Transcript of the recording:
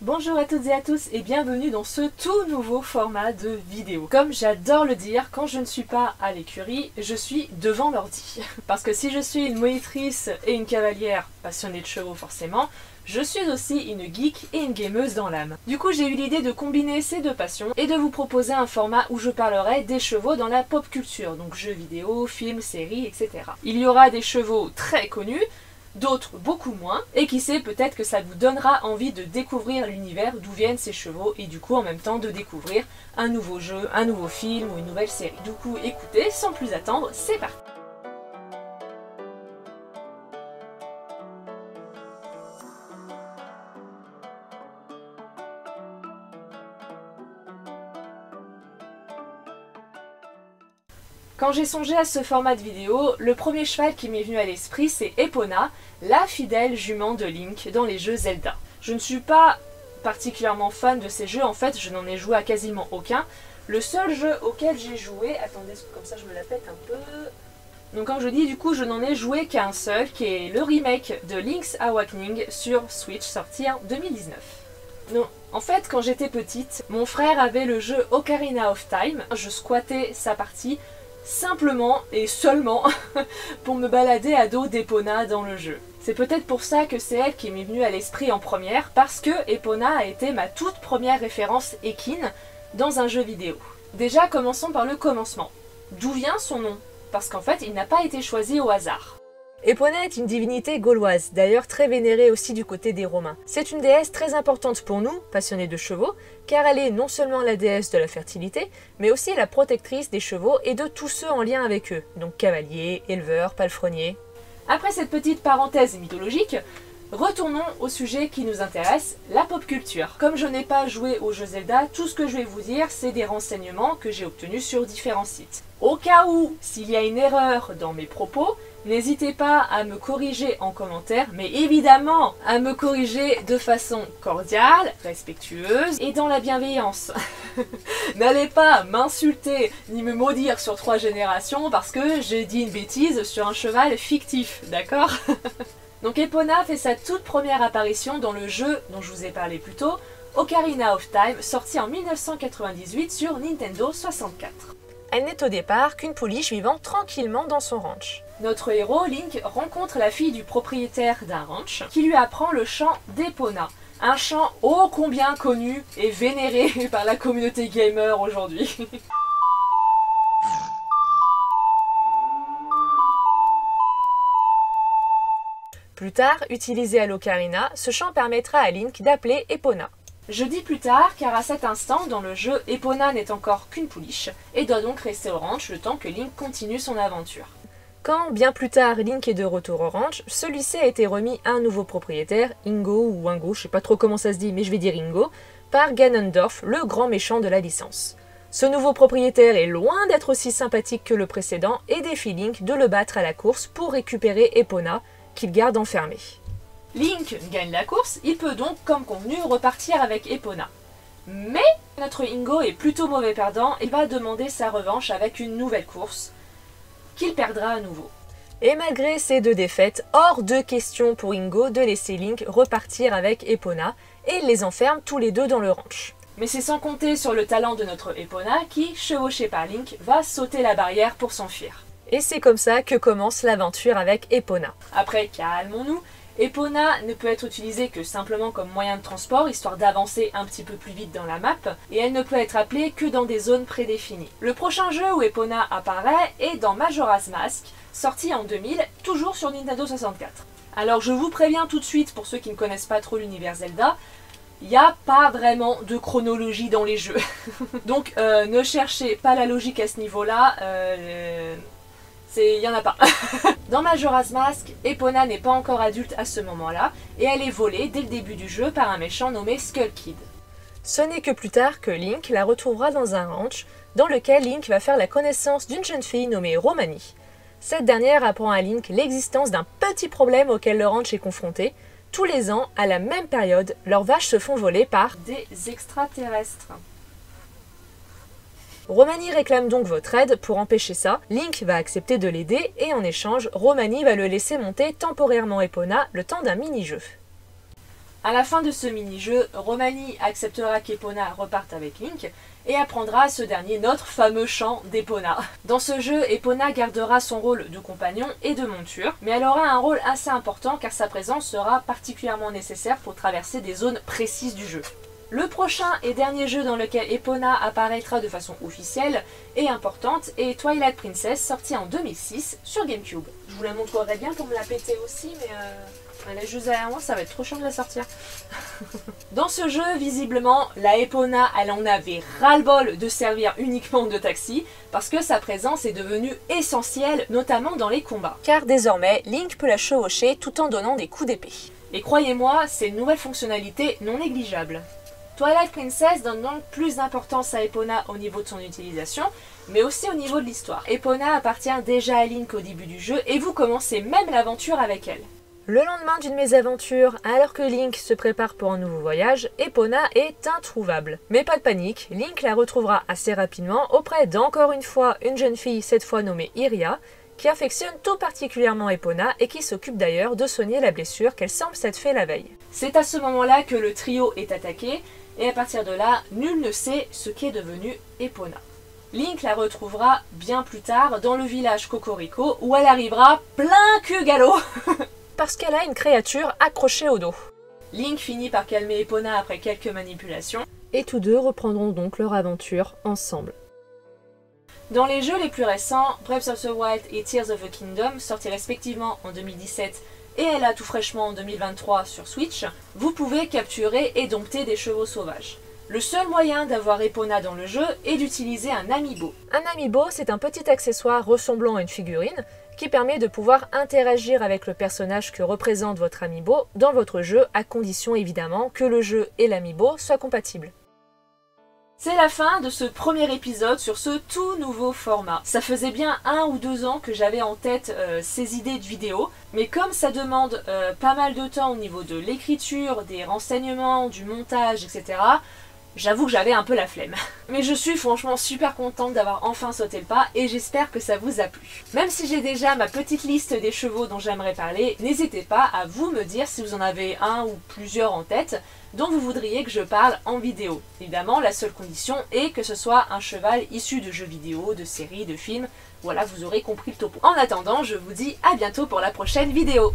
Bonjour à toutes et à tous et bienvenue dans ce tout nouveau format de vidéo. Comme j'adore le dire, quand je ne suis pas à l'écurie, je suis devant l'ordi. Parce que si je suis une monitrice et une cavalière passionnée de chevaux forcément, je suis aussi une geek et une gameuse dans l'âme. Du coup, j'ai eu l'idée de combiner ces deux passions et de vous proposer un format où je parlerai des chevaux dans la pop culture, donc jeux vidéo, films, séries, etc. Il y aura des chevaux très connus, d'autres beaucoup moins, et qui sait, peut-être que ça vous donnera envie de découvrir l'univers d'où viennent ces chevaux et du coup en même temps de découvrir un nouveau jeu, un nouveau film ou une nouvelle série. Du coup, écoutez, sans plus attendre, c'est parti! Quand j'ai songé à ce format de vidéo, le premier cheval qui m'est venu à l'esprit c'est Epona, la fidèle jument de Link dans les jeux Zelda. Je ne suis pas particulièrement fan de ces jeux, en fait je n'en ai joué à quasiment aucun. Le seul jeu auquel j'ai joué, attendez comme ça je me la pète un peu... Donc comme je dis, du coup je n'en ai joué qu'un seul, qui est le remake de Link's Awakening sur Switch, sorti en 2019. Non, en fait quand j'étais petite, mon frère avait le jeu Ocarina of Time, je squattais sa partie, simplement et seulement pour me balader à dos d'Epona dans le jeu. C'est peut-être pour ça que c'est elle qui m'est venue à l'esprit en première, parce que Epona a été ma toute première référence équine dans un jeu vidéo. Déjà, commençons par le commencement. D'où vient son nom? Parce qu'en fait, il n'a pas été choisi au hasard. Epona est une divinité gauloise, d'ailleurs très vénérée aussi du côté des Romains. C'est une déesse très importante pour nous, passionnés de chevaux, car elle est non seulement la déesse de la fertilité, mais aussi la protectrice des chevaux et de tous ceux en lien avec eux, donc cavaliers, éleveurs, palefreniers. Après cette petite parenthèse mythologique, retournons au sujet qui nous intéresse, la pop culture. Comme je n'ai pas joué au jeu Zelda, tout ce que je vais vous dire, c'est des renseignements que j'ai obtenus sur différents sites. Au cas où, s'il y a une erreur dans mes propos, n'hésitez pas à me corriger en commentaire, mais évidemment à me corriger de façon cordiale, respectueuse et dans la bienveillance. N'allez pas m'insulter ni me maudire sur 3 générations parce que j'ai dit une bêtise sur un cheval fictif, d'accord? Donc Epona fait sa toute première apparition dans le jeu dont je vous ai parlé plus tôt, Ocarina of Time, sorti en 1998 sur Nintendo 64. Elle n'est au départ qu'une pouliche vivant tranquillement dans son ranch. Notre héros, Link, rencontre la fille du propriétaire d'un ranch qui lui apprend le chant d'Epona, un chant ô combien connu et vénéré par la communauté gamer aujourd'hui. Plus tard, utilisé à l'Ocarina, ce chant permettra à Link d'appeler Epona. Je dis plus tard car à cet instant dans le jeu, Epona n'est encore qu'une pouliche et doit donc rester au ranch le temps que Link continue son aventure. Quand, bien plus tard, Link est de retour au ranch, celui-ci a été remis à un nouveau propriétaire, Ingo ou Wingo, je sais pas trop comment ça se dit mais je vais dire Ingo, par Ganondorf, le grand méchant de la licence. Ce nouveau propriétaire est loin d'être aussi sympathique que le précédent et défie Link de le battre à la course pour récupérer Epona, qu'il garde enfermé. Link gagne la course, il peut donc, comme convenu, repartir avec Epona. Mais notre Ingo est plutôt mauvais perdant et va demander sa revanche avec une nouvelle course, qu'il perdra à nouveau. Et malgré ces 2 défaites, hors de question pour Ingo de laisser Link repartir avec Epona, et il les enferme tous les deux dans le ranch. Mais c'est sans compter sur le talent de notre Epona qui, chevauché par Link, va sauter la barrière pour s'enfuir. Et c'est comme ça que commence l'aventure avec Epona. Après, calmons-nous, Epona ne peut être utilisée que simplement comme moyen de transport, histoire d'avancer un petit peu plus vite dans la map, et elle ne peut être appelée que dans des zones prédéfinies. Le prochain jeu où Epona apparaît est dans Majora's Mask, sorti en 2000, toujours sur Nintendo 64. Alors je vous préviens tout de suite, pour ceux qui ne connaissent pas trop l'univers Zelda, il n'y a pas vraiment de chronologie dans les jeux. Donc ne cherchez pas la logique à ce niveau-là, il n'y en a pas. Dans Majora's Mask, Epona n'est pas encore adulte à ce moment-là, et elle est volée dès le début du jeu par un méchant nommé Skull Kid. Ce n'est que plus tard que Link la retrouvera dans un ranch, dans lequel Link va faire la connaissance d'une jeune fille nommée Romani. Cette dernière apprend à Link l'existence d'un petit problème auquel le ranch est confronté. Tous les ans, à la même période, leurs vaches se font voler par des extraterrestres. Romani réclame donc votre aide pour empêcher ça, Link va accepter de l'aider et en échange, Romani va le laisser monter temporairement Epona le temps d'un mini-jeu. À la fin de ce mini-jeu, Romani acceptera qu'Epona reparte avec Link et apprendra à ce dernier notre fameux chant d'Epona. Dans ce jeu, Epona gardera son rôle de compagnon et de monture, mais elle aura un rôle assez important car sa présence sera particulièrement nécessaire pour traverser des zones précises du jeu. Le prochain et dernier jeu dans lequel Epona apparaîtra de façon officielle et importante est Twilight Princess, sorti en 2006 sur GameCube. Je vous la montrerai bien pour me la péter aussi, mais elle est juste derrière moi, ça va être trop chiant de la sortir. Dans ce jeu, visiblement, la Epona, elle en avait ras-le-bol de servir uniquement de taxi, parce que sa présence est devenue essentielle, notamment dans les combats. Car désormais, Link peut la chevaucher tout en donnant des coups d'épée. Et croyez-moi, c'est une nouvelle fonctionnalité non négligeable. Twilight Princess donne donc plus d'importance à Epona au niveau de son utilisation, mais aussi au niveau de l'histoire. Epona appartient déjà à Link au début du jeu, et vous commencez même l'aventure avec elle. Le lendemain d'une mésaventure, alors que Link se prépare pour un nouveau voyage, Epona est introuvable. Mais pas de panique, Link la retrouvera assez rapidement auprès d'encore une fois une jeune fille, cette fois nommée Iria, qui affectionne tout particulièrement Epona et qui s'occupe d'ailleurs de soigner la blessure qu'elle semble s'être fait la veille. C'est à ce moment-là que le trio est attaqué, et à partir de là, nul ne sait ce qu'est devenu Epona. Link la retrouvera bien plus tard dans le village Cocorico, où elle arrivera plein cul galop parce qu'elle a une créature accrochée au dos. Link finit par calmer Epona après quelques manipulations, et tous deux reprendront donc leur aventure ensemble. Dans les jeux les plus récents, Breath of the Wild et Tears of the Kingdom, sortis respectivement en 2017 et elle a tout fraîchement en 2023 sur Switch, vous pouvez capturer et dompter des chevaux sauvages. Le seul moyen d'avoir Epona dans le jeu est d'utiliser un amiibo. Un amiibo, c'est un petit accessoire ressemblant à une figurine qui permet de pouvoir interagir avec le personnage que représente votre amiibo dans votre jeu, à condition évidemment que le jeu et l'amiibo soient compatibles. C'est la fin de ce premier épisode sur ce tout nouveau format. Ça faisait bien 1 ou 2 ans que j'avais en tête ces idées de vidéos, mais comme ça demande pas mal de temps au niveau de l'écriture, des renseignements, du montage, etc., j'avoue que j'avais un peu la flemme. Mais je suis franchement super contente d'avoir enfin sauté le pas et j'espère que ça vous a plu. Même si j'ai déjà ma petite liste des chevaux dont j'aimerais parler, n'hésitez pas à vous me dire si vous en avez un ou plusieurs en tête dont vous voudriez que je parle en vidéo. Évidemment, la seule condition est que ce soit un cheval issu de jeux vidéo, de séries, de films. Voilà, vous aurez compris le topo. En attendant, je vous dis à bientôt pour la prochaine vidéo.